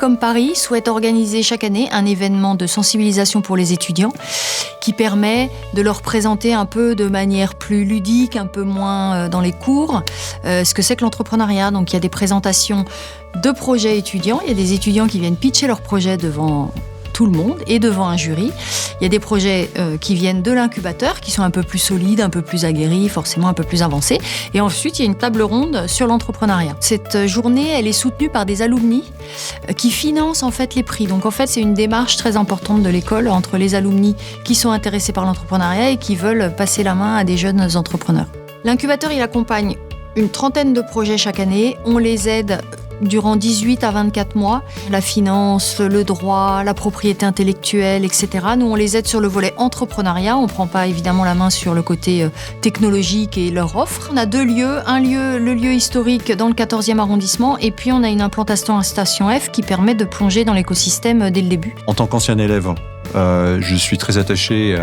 Télécom Paris souhaite organiser chaque année un événement de sensibilisation pour les étudiants qui permet de leur présenter un peu de manière plus ludique, un peu moins dans les cours, ce que c'est que l'entrepreneuriat. Donc il y a des présentations de projets étudiants, il y a des étudiants qui viennent pitcher leurs projets devant tout le monde et devant un jury. Il y a des projets qui viennent de l'incubateur, qui sont un peu plus solides, un peu plus aguerris, forcément un peu plus avancés. Et ensuite, il y a une table ronde sur l'entrepreneuriat. Cette journée, elle est soutenue par des alumni qui financent en fait les prix. Donc en fait, c'est une démarche très importante de l'école entre les alumni qui sont intéressés par l'entrepreneuriat et qui veulent passer la main à des jeunes entrepreneurs. L'incubateur, il accompagne une trentaine de projets chaque année. On les aide durant 18 à 24 mois, la finance, le droit, la propriété intellectuelle, etc. Nous, on les aide sur le volet entrepreneuriat. On ne prend pas évidemment la main sur le côté technologique et leur offre. On a deux lieux. Le lieu historique dans le 14e arrondissement et puis on a une implantation à Station F qui permet de plonger dans l'écosystème dès le début. En tant qu'ancien élève, je suis très attaché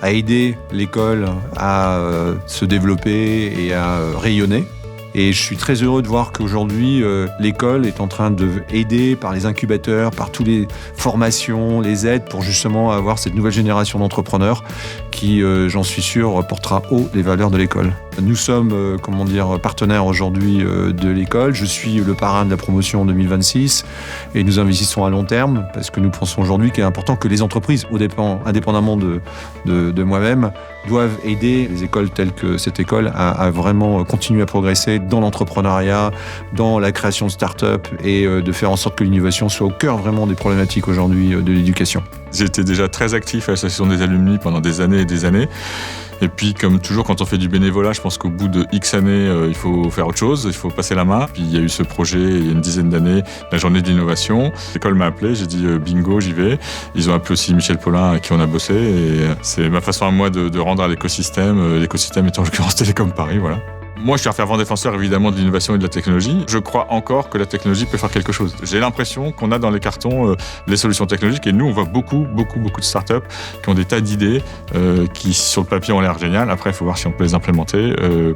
à aider l'école à se développer et à rayonner. Et je suis très heureux de voir qu'aujourd'hui, l'école est en train d'aider par les incubateurs, par toutes les formations, les aides pour justement avoir cette nouvelle génération d'entrepreneurs qui, j'en suis sûr, portera haut les valeurs de l'école. Nous sommes, partenaires aujourd'hui de l'école. Je suis le parrain de la promotion 2026 et nous investissons à long terme parce que nous pensons aujourd'hui qu'il est important que les entreprises, indépendamment de moi-même, doivent aider les écoles telles que cette école à vraiment continuer à progresser dans l'entrepreneuriat, dans la création de start-up et de faire en sorte que l'innovation soit au cœur vraiment des problématiques aujourd'hui de l'éducation. J'étais déjà très actif à l'association des alumni pendant des années et des années. Et puis, comme toujours, quand on fait du bénévolat, je pense qu'au bout de X années, il faut faire autre chose, il faut passer la main. Puis il y a eu ce projet, il y a une dizaine d'années, la journée d'innovation. L'école m'a appelé, j'ai dit bingo, j'y vais. Ils ont appelé aussi Michel Paulin, avec qui on a bossé. Et c'est ma façon à moi de rendre à l'écosystème. L'écosystème étant en l'occurrence Télécom Paris, voilà. Moi, je suis un fervent défenseur, évidemment, de l'innovation et de la technologie. Je crois encore que la technologie peut faire quelque chose. J'ai l'impression qu'on a dans les cartons les solutions technologiques. Et nous, on voit beaucoup de startups qui ont des tas d'idées qui, sur le papier, ont l'air géniales. Après, il faut voir si on peut les implémenter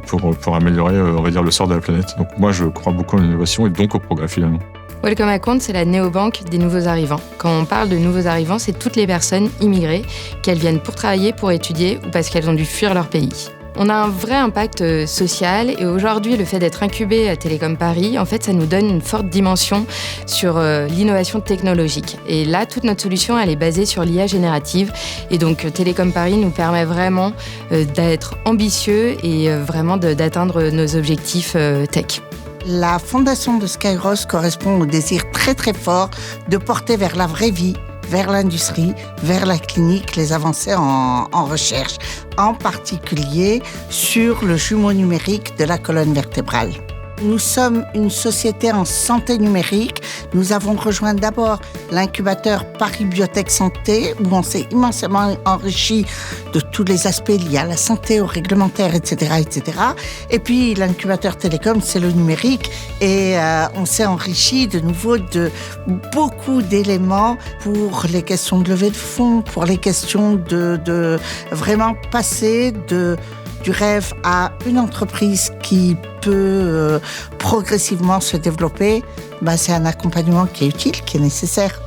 pour améliorer, on va dire, le sort de la planète. Donc, moi, je crois beaucoup à l'innovation et donc au progrès, finalement. Welcome Account, c'est la néobanque des nouveaux arrivants. Quand on parle de nouveaux arrivants, c'est toutes les personnes immigrées, qu'elles viennent pour travailler, pour étudier ou parce qu'elles ont dû fuir leur pays. On a un vrai impact social et aujourd'hui, le fait d'être incubé à Télécom Paris, en fait, ça nous donne une forte dimension sur l'innovation technologique. Et là, toute notre solution, elle est basée sur l'IA générative. Et donc, Télécom Paris nous permet vraiment d'être ambitieux et vraiment d'atteindre nos objectifs tech. La fondation de Skyros correspond au désir très très fort de porter vers la vraie vie, vers l'industrie, vers la clinique, les avancées en recherche, en particulier sur le jumeau numérique de la colonne vertébrale. Nous sommes une société en santé numérique. Nous avons rejoint d'abord l'incubateur Paris Biotech Santé, où on s'est immensément enrichi de tous les aspects liés à la santé, au réglementaire, etc., etc. Et puis l'incubateur Télécom, c'est le numérique. Et on s'est enrichi de nouveau de beaucoup d'éléments pour les questions de levée de fonds, pour les questions de vraiment passer du rêve à une entreprise qui peut progressivement se développer. C'est un accompagnement qui est utile, qui est nécessaire.